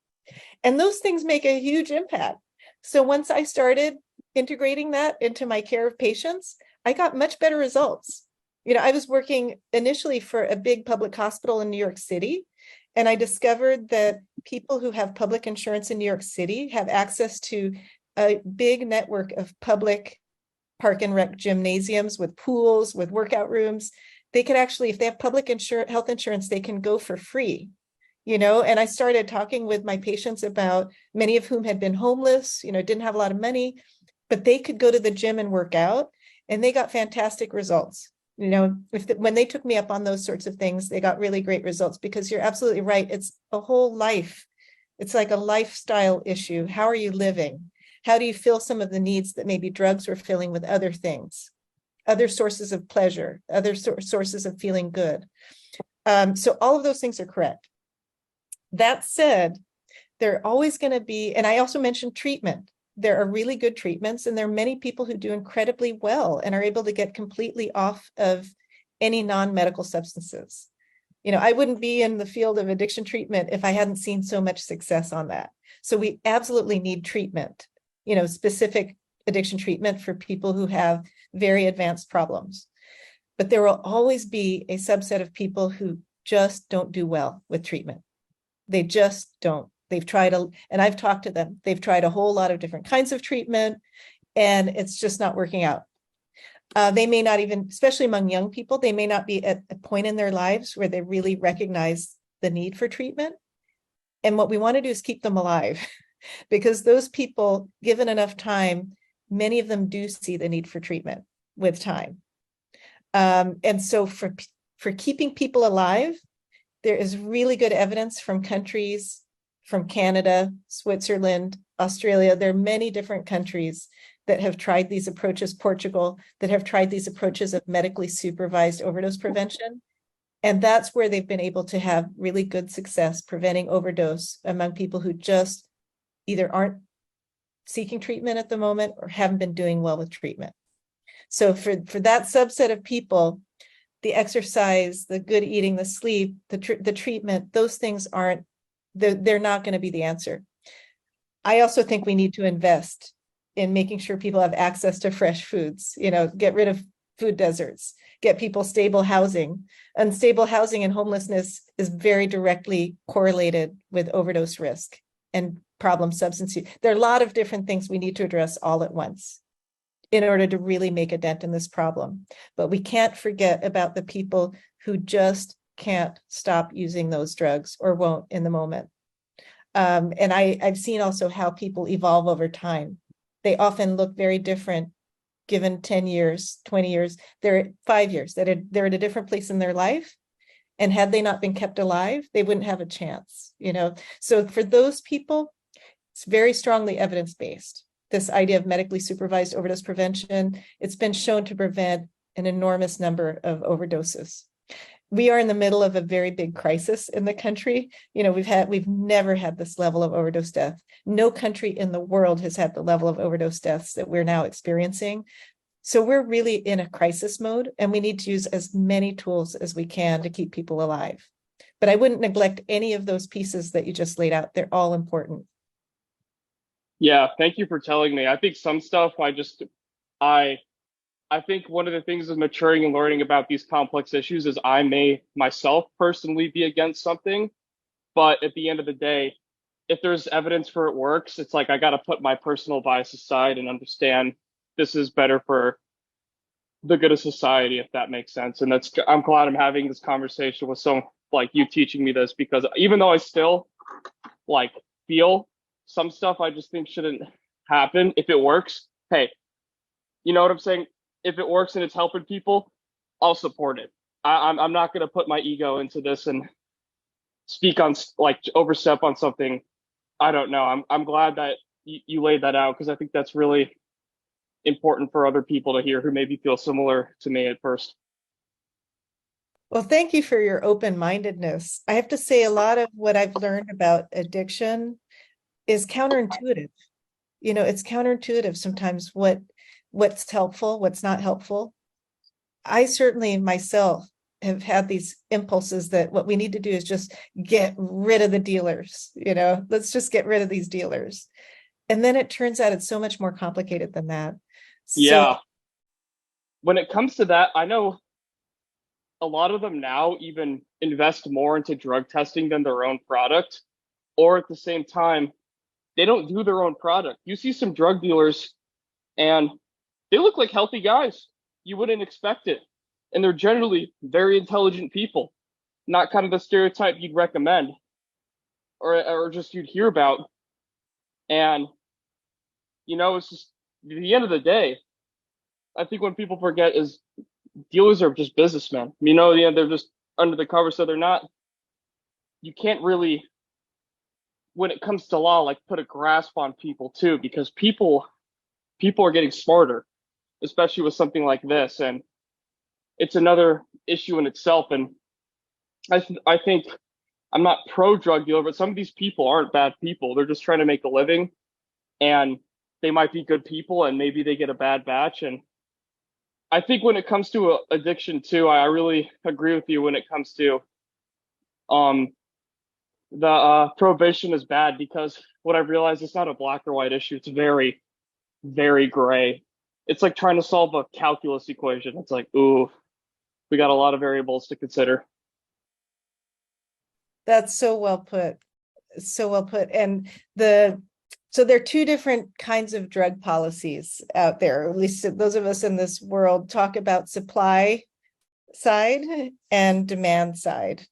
And those things make a huge impact. So once I started integrating that into my care of patients, I got much better results. I was working initially for a big public hospital in New York City, and I discovered that people who have public insurance in New York City have access to a big network of public park and rec gymnasiums with pools, with workout rooms. They could actually, if they have public health insurance, they can go for free. And I started talking with my patients about, many of whom had been homeless, didn't have a lot of money, but they could go to the gym and work out, and they got fantastic results. When they took me up on those sorts of things, they got really great results, because you're absolutely right. It's a whole life. It's like a lifestyle issue. How are you living? How do you fill some of the needs that maybe drugs were filling with other things, other sources of pleasure, other sources of feeling good? So all of those things are correct. That said, there are always going to be, and I also mentioned treatment. There are really good treatments, and there are many people who do incredibly well and are able to get completely off of any non-medical substances. I wouldn't be in the field of addiction treatment if I hadn't seen so much success on that. So we absolutely need treatment, specific addiction treatment for people who have very advanced problems. But there will always be a subset of people who just don't do well with treatment. They just don't. They've tried, and I've talked to them, they've tried a whole lot of different kinds of treatment, and it's just not working out. They may not even, especially among young people, they may not be at a point in their lives where they really recognize the need for treatment. And what we want to do is keep them alive, because those people, given enough time, many of them do see the need for treatment with time. And so for keeping people alive, there is really good evidence from countries, from Canada, Switzerland, Australia. There are many different countries that have tried these approaches, Portugal, that have tried these approaches of medically supervised overdose prevention. And that's where they've been able to have really good success preventing overdose among people who just either aren't seeking treatment at the moment or haven't been doing well with treatment. So for that subset of people, the exercise, the good eating, the sleep, the treatment, those things they're not going to be the answer. I also think we need to invest in making sure people have access to fresh foods, get rid of food deserts, get people stable housing. Unstable housing and homelessness is very directly correlated with overdose risk and problem substance use. There are a lot of different things we need to address all at once in order to really make a dent in this problem. But we can't forget about the people who just can't stop using those drugs or won't in the moment. And I've seen also how people evolve over time. They often look very different given 10 years, 20 years, they're 5 years, they're at a different place in their life. And had they not been kept alive, they wouldn't have a chance, you know? So for those people, it's very strongly evidence-based. This idea of medically supervised overdose prevention, it's been shown to prevent an enormous number of overdoses. We are in the middle of a very big crisis in the country. You know, we've never had this level of overdose death. No country in the world has had the level of overdose deaths that we're now experiencing. So we're really in a crisis mode, and we need to use as many tools as we can to keep people alive. But I wouldn't neglect any of those pieces that you just laid out. They're all important. Yeah, thank you for telling me. I think some stuff I think one of the things of maturing and learning about these complex issues is I may myself personally be against something, but at the end of the day, if there's evidence for it works, it's like I got to put my personal bias aside and understand this is better for the good of society, if that makes sense. And I'm glad I'm having this conversation with someone like you teaching me this, because even though I still like feel some stuff I just think shouldn't happen, if it works, hey, you know what I'm saying? If it works and it's helping people, I'll support it. I'm not going to put my ego into this and speak on like overstep on something. I don't know. I'm glad that you laid that out, because I think that's really important for other people to hear who maybe feel similar to me at first. Well, thank you for your open-mindedness. I have to say a lot of what I've learned about addiction is counterintuitive. You know, it's counterintuitive sometimes what's helpful, what's not helpful. I certainly myself have had these impulses that what we need to do is just get rid of the dealers, you know, let's just get rid of these dealers. And then it turns out it's so much more complicated than that. Yeah. When it comes to that, I know a lot of them now even invest more into drug testing than their own product, or at the same time, they don't do their own product. You see some drug dealers and they look like healthy guys. You wouldn't expect it. And they're generally very intelligent people, not kind of the stereotype you'd recommend or just you'd hear about. And, you know, it's just at the end of the day, I think when people forget is dealers are just businessmen. You know, yeah, they're just under the cover, so they're not, you can't really, when it comes to law, like put a grasp on people too, because people are getting smarter, especially with something like this. And it's another issue in itself. And I think I'm not pro drug dealer, but some of these people aren't bad people. They're just trying to make a living, and they might be good people, and maybe they get a bad batch. And I think when it comes to addiction too, I really agree with you when it comes to the prohibition is bad, because what I've realized, it's not a black or white issue. It's very, very gray. It's like trying to solve a calculus equation. It's like, ooh, we got a lot of variables to consider. That's so well put. So well put. And so there are two different kinds of drug policies out there. At least those of us in this world talk about supply side and demand side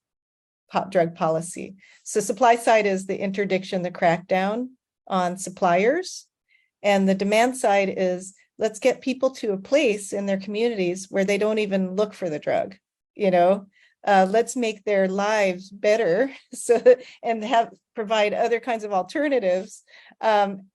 drug policy. So supply side is the interdiction, the crackdown on suppliers. And the demand side is let's get people to a place in their communities where they don't even look for the drug, you know. Let's make their lives better, and provide other kinds of alternatives,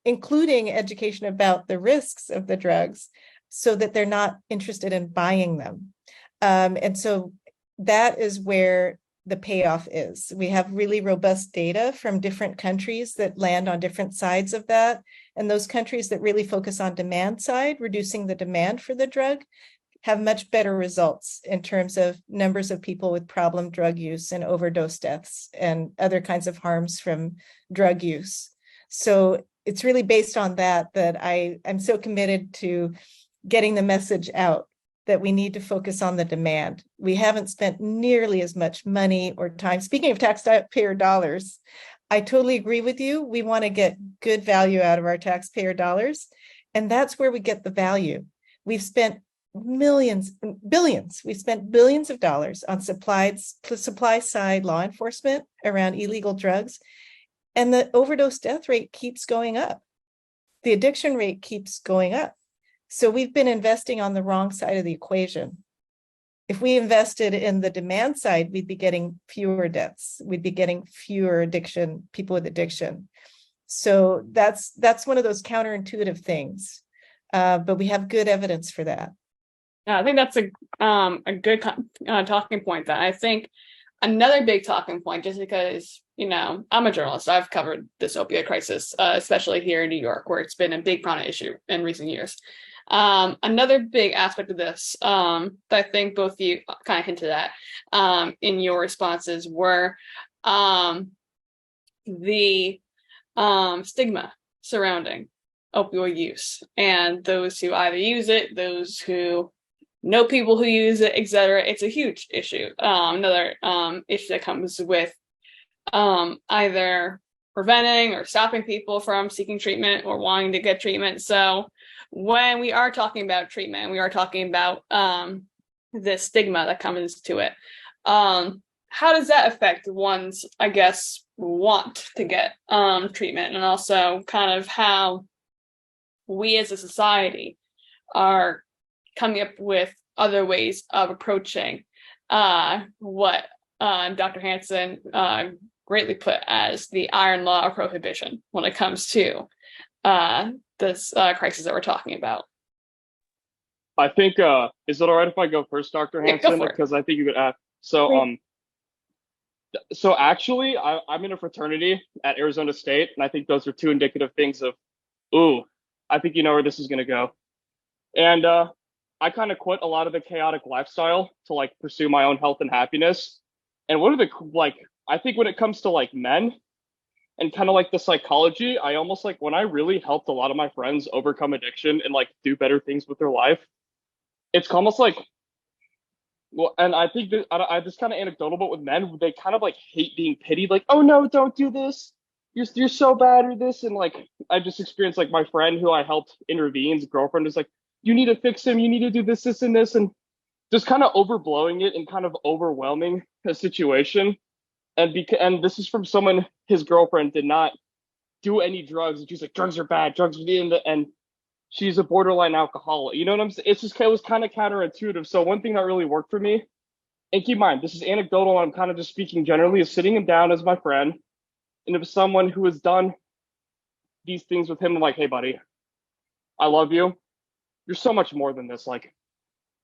including education about the risks of the drugs, so that they're not interested in buying them. And so that is where the payoff is. We have really robust data from different countries that land on different sides of that. And those countries that really focus on demand side, reducing the demand for the drug, have much better results in terms of numbers of people with problem drug use and overdose deaths and other kinds of harms from drug use. So it's really based on that I'm so committed to getting the message out that we need to focus on the demand. We haven't spent nearly as much money or time. Speaking of taxpayer dollars, I totally agree with you. We want to get good value out of our taxpayer dollars. And that's where we get the value. We've spent billions. We've spent billions of dollars on supply side law enforcement around illegal drugs. And the overdose death rate keeps going up. The addiction rate keeps going up. So we've been investing on the wrong side of the equation. If we invested in the demand side, we'd be getting fewer deaths. We'd be getting fewer people with addiction. So that's one of those counterintuitive things. But we have good evidence for that. Yeah, I think that's a good talking point. That I think another big talking point, just because, I'm a journalist, I've covered this opioid crisis, especially here in New York, where it's been a big prominent issue in recent years. Another big aspect of this that I think both of you kind of hinted at in your responses were the stigma surrounding opioid use, and those who either use it, those who know people who use it, etc. It's a huge issue. Another issue that comes with either preventing or stopping people from seeking treatment or wanting to get treatment. So when we are talking about treatment, we are talking about the stigma that comes to it. How does that affect one's, I guess, want to get treatment, and also kind of how we as a society are coming up with other ways of approaching what Dr. Hansen greatly put as the iron law of prohibition when it comes to this crisis that we're talking about? I think, is it all right if I go first, Dr. Hansen? Because I think you could add. So actually, I'm in a fraternity at Arizona State, and I think those are two indicative things of, I think you know where this is going to go. And I kind of quit a lot of the chaotic lifestyle to pursue my own health and happiness. And one of the I think when it comes to men and kind of the psychology, I almost when I really helped a lot of my friends overcome addiction and do better things with their life, it's almost well, and I think that I this kind of anecdotal, but with men, they kind of hate being pitied, oh no, don't do this, you're so bad, or this. And I just experienced my friend who I helped intervene, his girlfriend is you need to fix him, you need to do this, this, and this, and just kind of overblowing it and kind of overwhelming the situation. And this is from someone, his girlfriend did not do any drugs, and she's drugs are bad, drugs are the and she's a borderline alcoholic. You know what I'm saying? It was kind of counterintuitive. So one thing that really worked for me, and keep in mind, this is anecdotal, I'm kind of just speaking generally, is sitting him down as my friend. And if someone who has done these things with him, I'm hey buddy, I love you. You're so much more than this.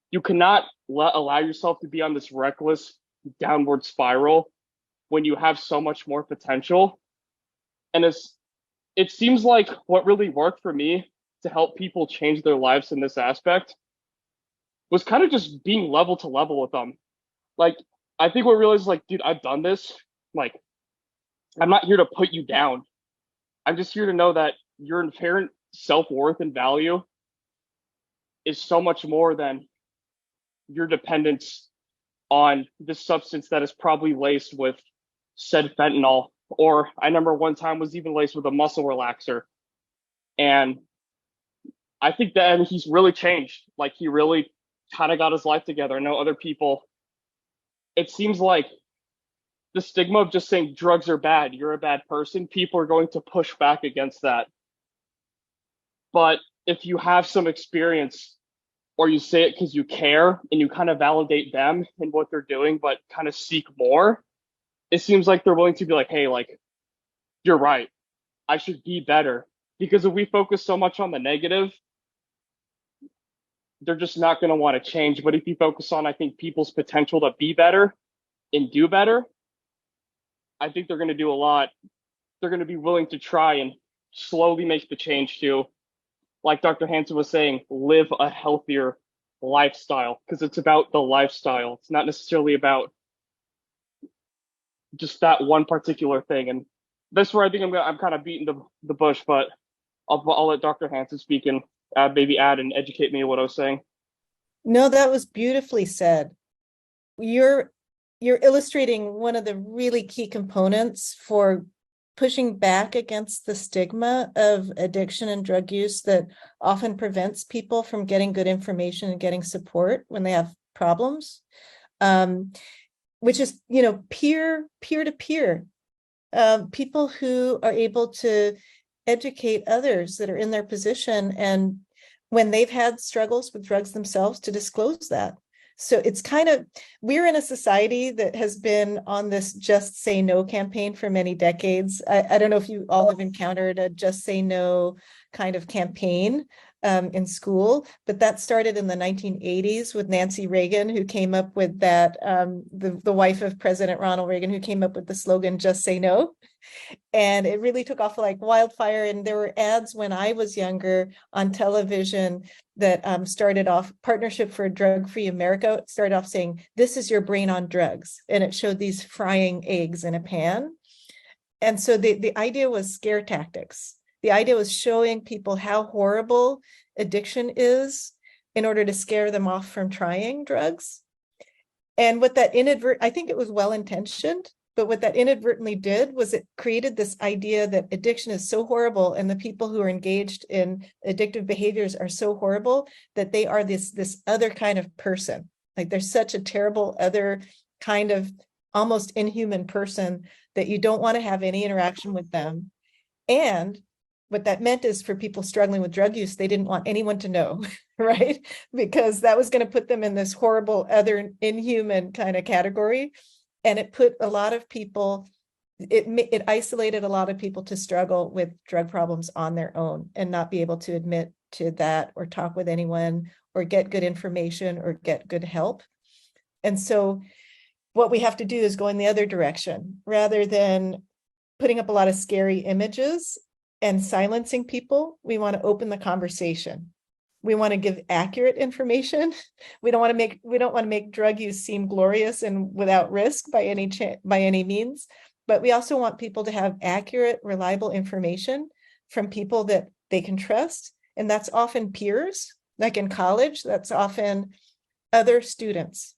You cannot allow yourself to be on this reckless downward spiral when you have so much more potential. And it seems what really worked for me to help people change their lives in this aspect was kind of just being level to level with them. I think what realized dude, I've done this. I'm not here to put you down. I'm just here to know that your inherent self-worth and value is so much more than your dependence on this substance that is probably laced with said fentanyl, or I remember one time was even laced with a muscle relaxer. And I think that he's really changed. He really kind of got his life together. I know other people, it seems the stigma of just saying drugs are bad, you're a bad person, people are going to push back against that. But if you have some experience, or you say it because you care and you kind of validate them and what they're doing, but kind of seek more, it seems they're willing to be hey, you're right, I should be better. Because if we focus so much on the negative, they're just not going to want to change. But if you focus on, I think, people's potential to be better and do better, I think they're going to do a lot. They're going to be willing to try and slowly make the change to, like Dr. Hansen was saying, live a healthier lifestyle, because it's about the lifestyle. It's not necessarily about just that one particular thing. And that's where I think I'm kind of beating the bush, but I'll let Dr. Hansen speak and maybe add and educate me on what I was saying. No, that was beautifully said. You're illustrating one of the really key components for pushing back against the stigma of addiction and drug use that often prevents people from getting good information and getting support when they have problems, which is, peer to peer. people who are able to educate others that are in their position, and when they've had struggles with drugs themselves, to disclose that. So it's kind of, we're in a society that has been on this just say no campaign for many decades. I don't know if you all have encountered a just say no kind of campaign in school, but that started in the 1980s with Nancy Reagan, who came up with that, the wife of President Ronald Reagan, who came up with the slogan, just say no. And it really took off like wildfire. And there were ads when I was younger on television that started off, Partnership for a Drug-Free America, it started off saying, this is your brain on drugs. And it showed these frying eggs in a pan. And so the idea was scare tactics. The idea was showing people how horrible addiction is in order to scare them off from trying drugs. And what that I think it was well-intentioned, but what that inadvertently did was it created this idea that addiction is so horrible, and the people who are engaged in addictive behaviors are so horrible that they are this other kind of person. Like they're such a terrible other kind of almost inhuman person that you don't want to have any interaction with them. And what that meant is for people struggling with drug use, they didn't want anyone to know, right? Because that was going to put them in this horrible other inhuman kind of category. And it put a lot of people, it isolated a lot of people to struggle with drug problems on their own and not be able to admit to that or talk with anyone or get good information or get good help. And so what we have to do is go in the other direction. Rather than putting up a lot of scary images and silencing people, we want to open the conversation. We want to give accurate information. We don't want to make drug use seem glorious and without risk by any means. But we also want people to have accurate, reliable information from people that they can trust. And that's often peers, like in college, that's often other students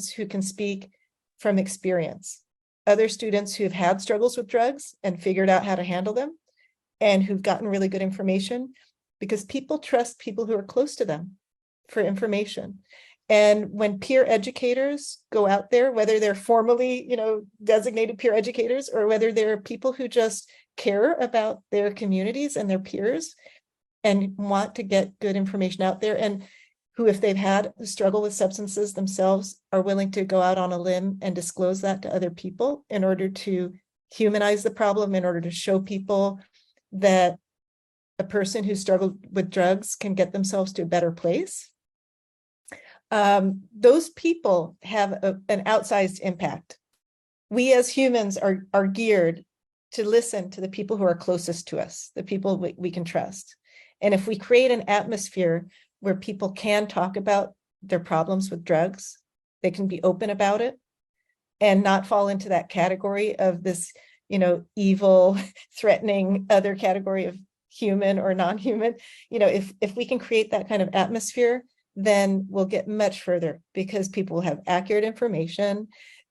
who can speak from experience, other students who've had struggles with drugs and figured out how to handle them and who've gotten really good information, because people trust people who are close to them for information. And when peer educators go out there, whether they're formally, designated peer educators, or whether they're people who just care about their communities and their peers and want to get good information out there, and who, if they've had a struggle with substances themselves, are willing to go out on a limb and disclose that to other people in order to humanize the problem, in order to show people that a person who struggled with drugs can get themselves to a better place. Those people have an outsized impact. We as humans are geared to listen to the people who are closest to us, the people we can trust. And if we create an atmosphere where people can talk about their problems with drugs, they can be open about it and not fall into that category of this, evil, threatening other category of human or non-human. If we can create that kind of atmosphere, then we'll get much further, because people will have accurate information.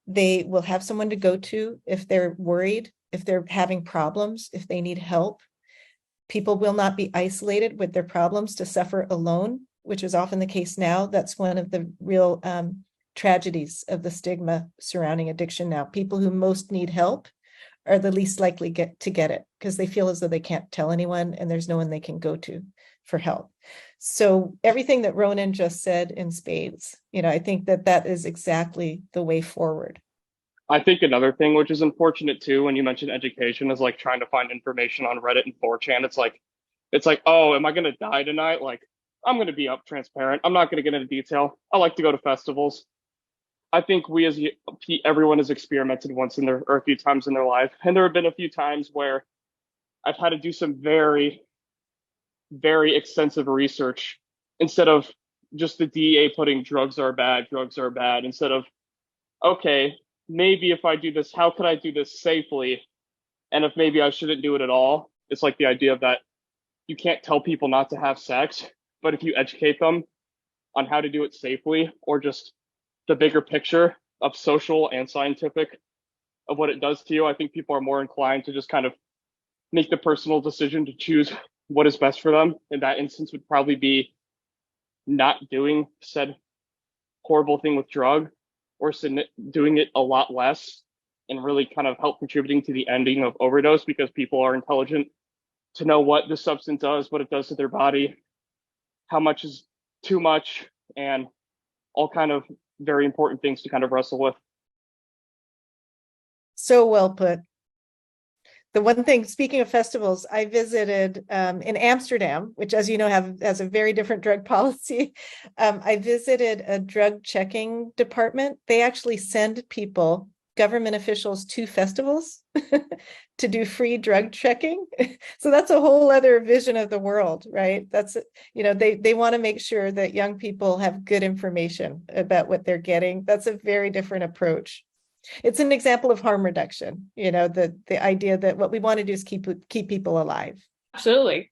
They will have someone to go to if they're worried, if they're having problems, if they need help. People will not be isolated with their problems to suffer alone, which is often the case now. That's one of the real tragedies of the stigma surrounding addiction now. People who most need help are the least likely to get it, because they feel as though they can't tell anyone and there's no one they can go to for help. So everything that Ronan just said in spades, I think that is exactly the way forward. I think another thing which is unfortunate too, when you mentioned education, is like trying to find information on Reddit and 4chan. It's like, oh, am I going to die tonight? Like, I'm going to be up transparent. I'm not going to get into detail. I like to go to festivals. I think everyone has experimented once or a few times in their life. And there have been a few times where I've had to do some very, very extensive research instead of just the DEA putting drugs are bad, instead of, okay, maybe if I do this, how could I do this safely? And if maybe I shouldn't do it at all. It's like the idea of that you can't tell people not to have sex, but if you educate them on how to do it safely, or just the bigger picture of social and scientific of what it does to you, I think people are more inclined to just kind of make the personal decision to choose what is best for them. In that instance would probably be not doing said horrible thing with drug, or doing it a lot less and really kind of help contributing to the ending of overdose, because people are intelligent to know what the substance does, what it does to their body, how much is too much, and all kind of very important things to kind of wrestle with. So well put. The one thing, speaking of festivals, I visited in Amsterdam, which, as you know, has a very different drug policy. I visited a drug checking department. They actually send people, government officials, to festivals to do free drug checking. So that's a whole other vision of the world, right? That's, they want to make sure that young people have good information about what they're getting. That's a very different approach. It's an example of harm reduction, the idea that what we want to do is keep people alive. Absolutely.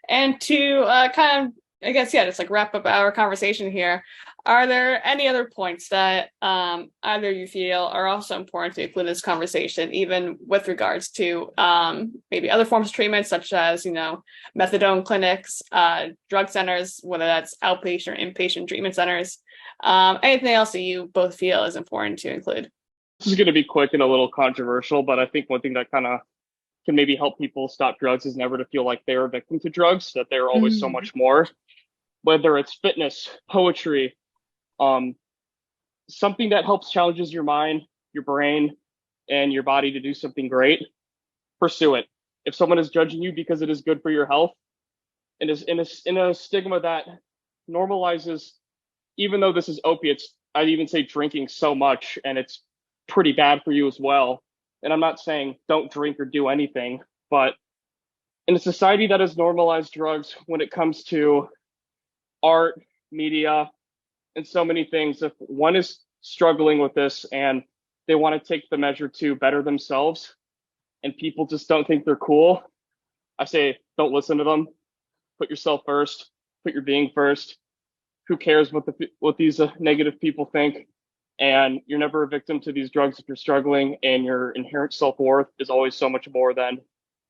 And to kind of, I guess, just like wrap up our conversation here, are there any other points that either you feel are also important to include in this conversation, even with regards to maybe other forms of treatment, such as, methadone clinics, drug centers, whether that's outpatient or inpatient treatment centers, anything else that you both feel is important to include? This is going to be quick and a little controversial, but I think one thing that kind of can maybe help people stop drugs is never to feel like they're a victim to drugs, that they're always so much more. Whether it's fitness, poetry, something that helps challenges your mind, your brain, and your body to do something great, pursue it. If someone is judging you because it is good for your health, and is in a stigma that normalizes, even though this is opiates, I'd even say drinking so much, and it's pretty bad for you as well. And I'm not saying don't drink or do anything, but in a society that has normalized drugs when it comes to art, media, and so many things, if one is struggling with this and they want to take the measure to better themselves and people just don't think they're cool, I say don't listen to them. Put yourself first, put your being first. Who cares what these negative people think? And you're never a victim to these drugs if you're struggling, and your inherent self-worth is always so much more than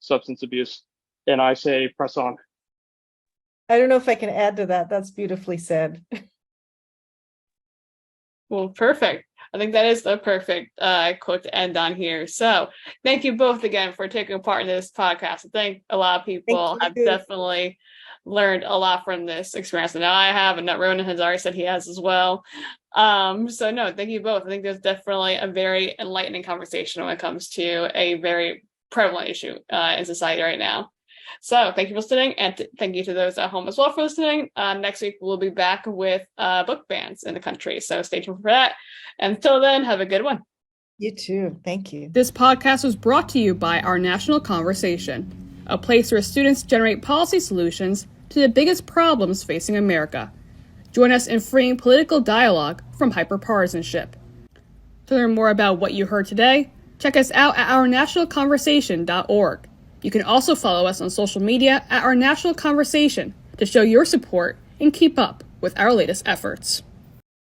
substance abuse. And I say press on. I don't know if I can add to that. That's beautifully said. Well, perfect. I think that is the perfect quote to end on here. So thank you both again for taking part in this podcast. I think a lot of people have definitely learned a lot from this experience. And now I have, and Ronan has already said he has as well. So no, thank you both. I think there's definitely a very enlightening conversation when it comes to a very prevalent issue in society right now. So thank you for listening, and thank you to those at home as well for listening. Next week, we'll be back with book bans in the country. So stay tuned for that. Until then, have a good one. You too. Thank you. This podcast was brought to you by Our National Conversation, a place where students generate policy solutions to the biggest problems facing America. Join us in freeing political dialogue from hyperpartisanship. To learn more about what you heard today, check us out at ournationalconversation.org. You can also follow us on social media at Our National Conversation to show your support and keep up with our latest efforts.